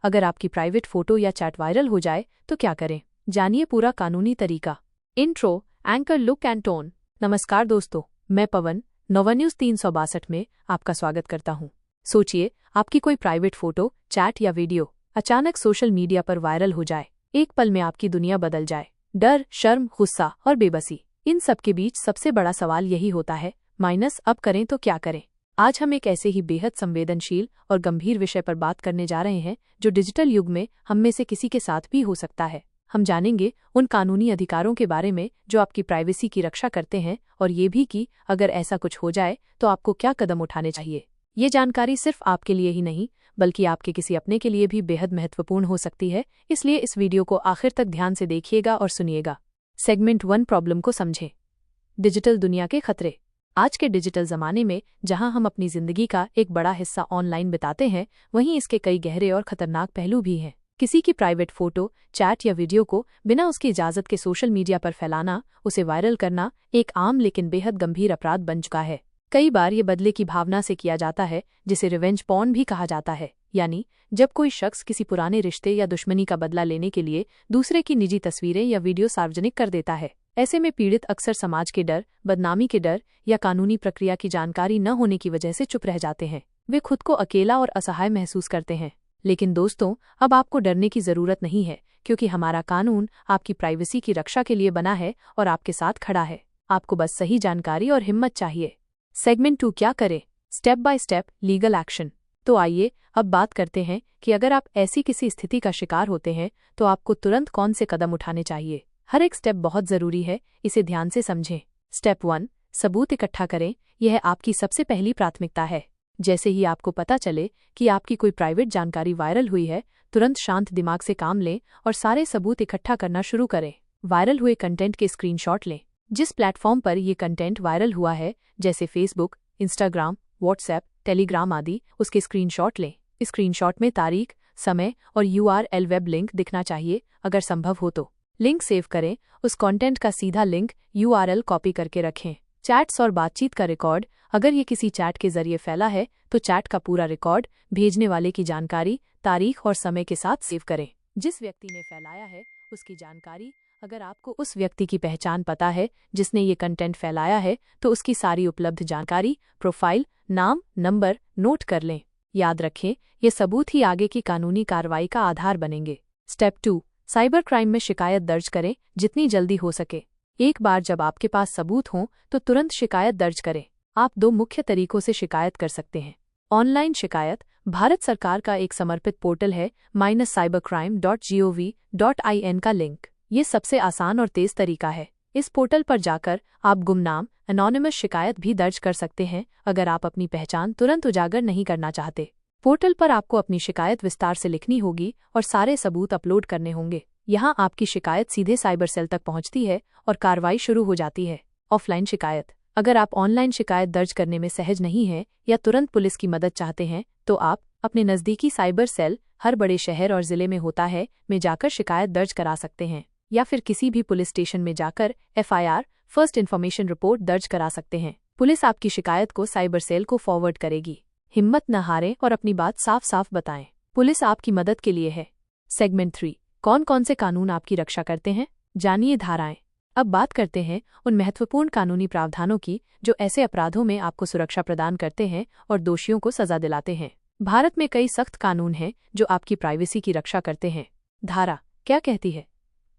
अगर आपकी private photo या चैट वायरल हो जाए तो क्या करें? जानिए पूरा कानूनी तरीका। Intro, anchor, look and tone. नमस्कार दोस्तों, मैं पवन नवन्यूज 362 में आपका स्वागत करता हूं। सोचिए, आपकी कोई प्राइवेट फोटो, चैट या वीडियो अचानक सोशल मीडिया पर वायरल हो जाए। एक पल में आपकी दुनिया बदल जाए। डर, शर्म, गुस्सा और बेबसी, इन सब के बीच सबसे बड़ा सवाल यही होता है, अब करें तो क्या करें? आज हम एक ऐसे ही बेहद संवेदनशील और गंभीर विषय पर बात करने जा रहे हैं जो डिजिटल युग में हम में से किसी के साथ भी हो सकता है। हम जानेंगे उन कानूनी अधिकारों के बारे में जो आपकी प्राइवेसी की रक्षा करते हैं, और ये भी कि अगर ऐसा कुछ हो जाए तो आपको क्या कदम उठाने चाहिए। ये जानकारी सिर्फ आपके लिए ही नहीं, बल्कि आपके किसी अपने के लिए भी बेहद महत्वपूर्ण हो सकती है, इसलिए इस वीडियो को आखिर तक ध्यान से देखिएगा और सुनिएगा। सेगमेंट 1, प्रॉब्लम को समझें। डिजिटल दुनिया के खतरे। आज के डिजिटल जमाने में जहां हम अपनी जिंदगी का एक बड़ा हिस्सा ऑनलाइन बिताते हैं, वहीं इसके कई गहरे और खतरनाक पहलू भी हैं। किसी की प्राइवेट फोटो, चैट या वीडियो को बिना उसकी इजाजत के सोशल मीडिया पर फैलाना, उसे वायरल करना एक आम लेकिन बेहद गंभीर अपराध बन चुका है। कई बार ये बदले की भावना से किया जाता है, जिसे रिवेंज पॉर्न भी कहा जाता है, यानी जब कोई शख्स किसी पुराने रिश्ते या दुश्मनी का बदला लेने के लिए दूसरे की निजी तस्वीरें या वीडियो सार्वजनिक कर देता है। ऐसे में पीड़ित अक्सर समाज के डर, बदनामी के डर या कानूनी प्रक्रिया की जानकारी न होने की वजह से चुप रह जाते हैं। वे खुद को अकेला और असहाय महसूस करते हैं। लेकिन दोस्तों, अब आपको डरने की जरूरत नहीं है, क्योंकि हमारा कानून आपकी प्राइवेसी की रक्षा के लिए बना है और आपके साथ खड़ा है। आपको बस सही जानकारी और हिम्मत चाहिए। सेगमेंट 2, क्या करें? Step by step legal action. तो आइए अब बात करते हैं कि अगर आप ऐसी किसी स्थिति का शिकार होते हैं तो आपको तुरंत कौन से कदम उठाने चाहिए। हर एक स्टेप बहुत जरूरी है, इसे ध्यान से समझें। स्टेप 1, सबूत इकट्ठा करें। यह आपकी सबसे पहली प्राथमिकता है। जैसे ही आपको पता चले कि आपकी कोई प्राइवेट जानकारी वायरल हुई है, तुरंत शांत दिमाग से काम लें और सारे सबूत इकट्ठा करना शुरू करें। वायरल हुए कंटेंट के स्क्रीनशॉट लें। जिस प्लेटफॉर्म पर ये कंटेंट वायरल हुआ है, जैसे फेसबुक, इंस्टाग्राम, व्हाट्सएप, टेलीग्राम आदि, उसके स्क्रीनशॉट लें। इस स्क्रीनशॉट में तारीख, समय और URL वेब लिंक दिखना चाहिए। अगर संभव हो तो लिंक सेव करें। उस कंटेंट का सीधा लिंक URL कॉपी करके रखें। चैट्स और बातचीत का रिकॉर्ड। अगर ये किसी चैट के जरिए फैला है तो चैट का पूरा रिकॉर्ड, भेजने वाले की जानकारी, तारीख और समय के साथ सेव करें। जिस व्यक्ति ने फैलाया है उसकी जानकारी। अगर आपको उस व्यक्ति की पहचान पता है जिसने ये कंटेंट फैलाया है, तो उसकी सारी उपलब्ध जानकारी, प्रोफाइल, नाम, नंबर नोट कर लें। याद रखें, ये सबूत ही आगे की कानूनी कार्रवाई का आधार बनेंगे। स्टेप 2, साइबर क्राइम में शिकायत दर्ज करें जितनी जल्दी हो सके। एक बार जब आपके पास सबूत हों तो तुरंत शिकायत दर्ज करें। आप 2 मुख्य तरीकों से शिकायत कर सकते हैं। ऑनलाइन शिकायत। भारत सरकार का एक समर्पित पोर्टल है cybercrime.gov.in का लिंक। ये सबसे आसान और तेज तरीका है। इस पोर्टल पर जाकर आप गुमनाम एनोनिमस शिकायत भी दर्ज कर सकते हैं, अगर आप अपनी पहचान तुरंत उजागर नहीं करना चाहते। पोर्टल पर आपको अपनी शिकायत विस्तार से लिखनी होगी और सारे सबूत अपलोड करने होंगे। यहाँ आपकी शिकायत सीधे साइबर सेल तक पहुँचती है और कार्रवाई शुरू हो जाती है। ऑफलाइन शिकायत। अगर आप ऑनलाइन शिकायत दर्ज करने में सहज नहीं हैं या तुरंत पुलिस की मदद चाहते हैं, तो आप अपने नज़दीकी साइबर सेल, हर बड़े शहर और जिले में होता है, में जाकर शिकायत दर्ज करा सकते हैं, या फिर किसी भी पुलिस स्टेशन में जाकर FIR, फर्स्ट इन्फॉर्मेशन रिपोर्ट दर्ज करा सकते हैं। पुलिस आपकी शिकायत को साइबर सेल को फॉरवर्ड करेगी। हिम्मत न हारें और अपनी बात साफ साफ बताएं। पुलिस आपकी मदद के लिए है। सेगमेंट 3, कौन कौन से कानून आपकी रक्षा करते हैं? जानिए धाराएं। अब बात करते हैं उन महत्वपूर्ण कानूनी प्रावधानों की जो ऐसे अपराधों में आपको सुरक्षा प्रदान करते हैं और दोषियों को सजा दिलाते हैं। भारत में कई सख्त कानून हैं जो आपकी प्राइवेसी की रक्षा करते हैं। धारा क्या कहती है?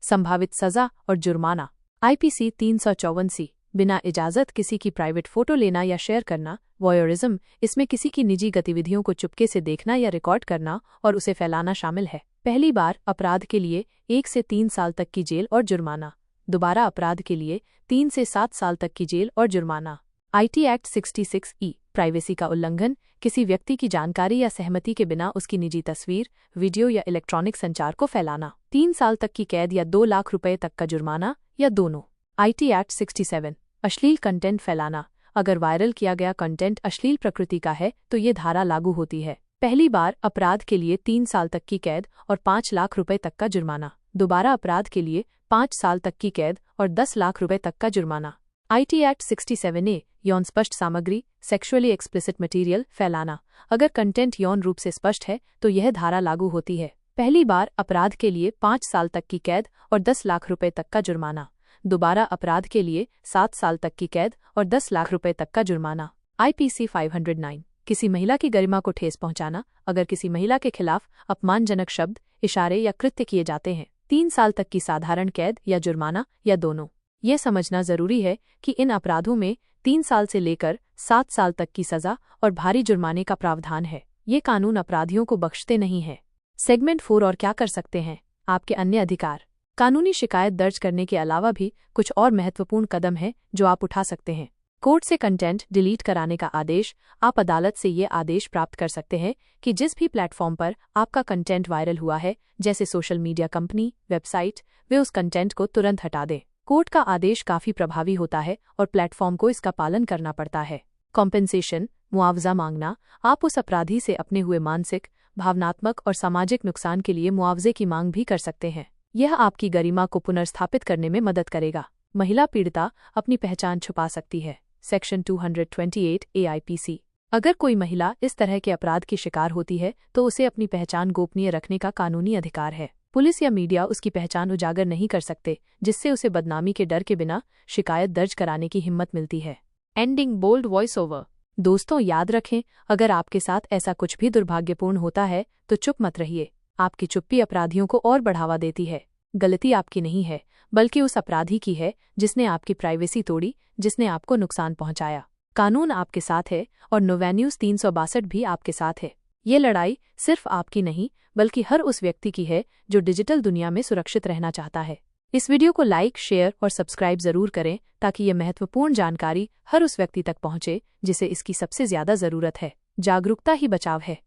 संभावित सजा और जुर्माना। IPC 354C, बिना इजाजत किसी की प्राइवेट फोटो लेना या शेयर करना, वॉयरिज्म। इसमें किसी की निजी गतिविधियों को चुपके से देखना या रिकॉर्ड करना और उसे फैलाना शामिल है। पहली बार अपराध के लिए 1 से 3 साल तक की जेल और जुर्माना। दोबारा अपराध के लिए 3 से 7 साल तक की जेल और जुर्माना। IT एक्ट 66E, प्राइवेसी का उल्लंघन। किसी व्यक्ति की जानकारी या सहमति के बिना उसकी निजी तस्वीर, वीडियो या इलेक्ट्रॉनिक संचार को फैलाना। 3 साल तक की कैद या 2 लाख रुपए तक का जुर्माना, या दोनों। IT एक्ट 67, अश्लील कंटेंट फैलाना। अगर वायरल किया गया कंटेंट अश्लील प्रकृति का है तो ये धारा लागू होती है। पहली बार अपराध के लिए 3 साल तक की कैद और 5 लाख रुपए तक का जुर्माना। दोबारा अपराध के लिए 5 साल तक की कैद और 10 लाख रुपए तक का जुर्माना। IT एक्ट 67A यौन स्पष्ट सामग्री सेक्सुअली एक्सप्लिसिट मटेरियल फैलाना। अगर कंटेंट यौन रूप से स्पष्ट है तो यह धारा लागू होती है। पहली बार अपराध के लिए 5 साल तक की कैद और 10 लाख रुपए तक का जुर्माना। दोबारा अपराध के लिए 7 साल तक की कैद और 10 लाख रुपए तक का जुर्माना। IPC 509 किसी महिला की गरिमा को ठेस पहुंचाना। अगर किसी महिला के खिलाफ अपमानजनक शब्द, इशारे या कृत्य किए जाते हैं, 3 साल तक की साधारण कैद या जुर्माना या दोनों। यह समझना जरूरी है कि इन अपराधों में 3 साल से लेकर 7 साल तक की सजा और भारी जुर्माने का प्रावधान है। ये कानून अपराधियों को बख्शते नहीं है। सेगमेंट 4 और क्या कर सकते हैं आपके अन्य अधिकार। कानूनी शिकायत दर्ज करने के अलावा भी कुछ और महत्वपूर्ण कदम हैं जो आप उठा सकते हैं। कोर्ट से कंटेंट डिलीट कराने का आदेश। आप अदालत से ये आदेश प्राप्त कर सकते हैं कि जिस भी प्लेटफॉर्म पर आपका कंटेंट वायरल हुआ है, जैसे सोशल मीडिया कंपनी, वेबसाइट, वे उस कंटेंट को तुरंत हटा दें। कोर्ट का आदेश काफी प्रभावी होता है और प्लेटफॉर्म को इसका पालन करना पड़ता है। कॉम्पेंसेशन मुआवजा मांगना। आप उस अपराधी से अपने हुए मानसिक, भावनात्मक और सामाजिक नुकसान के लिए मुआवजे की मांग भी कर सकते हैं। यह आपकी गरिमा को पुनर्स्थापित करने में मदद करेगा। महिला पीड़िता अपनी पहचान छुपा सकती है। Section 228 AIPC। अगर कोई महिला इस तरह के अपराध की शिकार होती है तो उसे अपनी पहचान गोपनीय रखने का कानूनी अधिकार है। पुलिस या मीडिया उसकी पहचान उजागर नहीं कर सकते, जिससे उसे बदनामी के डर के बिना शिकायत दर्ज कराने की हिम्मत मिलती है। Ending bold voice over. दोस्तों याद रखें, अगर आपके साथ ऐसा कुछ भी दुर्भाग्यपूर्ण होता है तो चुप मत रहिए। आपकी चुप्पी अपराधियों को और बढ़ावा देती है। गलती आपकी नहीं है, बल्कि उस अपराधी की है जिसने आपकी प्राइवेसी तोड़ी, जिसने आपको नुकसान पहुंचाया। कानून आपके साथ है और नोवेन्यूज 362 भी आपके साथ है। ये लड़ाई सिर्फ आपकी नहीं, बल्कि हर उस व्यक्ति की है जो डिजिटल दुनिया में सुरक्षित रहना चाहता है। इस वीडियो को लाइक, शेयर और सब्सक्राइब जरूर करें ताकि ये महत्वपूर्ण जानकारी हर उस व्यक्ति तक पहुंचे जिसे इसकी सबसे ज्यादा जरूरत है। जागरूकता ही बचाव है।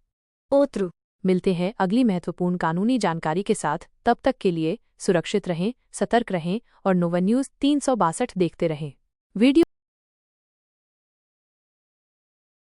ओत्रु। मिलते हैं अगली महत्वपूर्ण कानूनी जानकारी के साथ। तब तक के लिए सुरक्षित रहें, सतर्क रहें और नोवेन्यूज 362 देखते रहें। वीडियो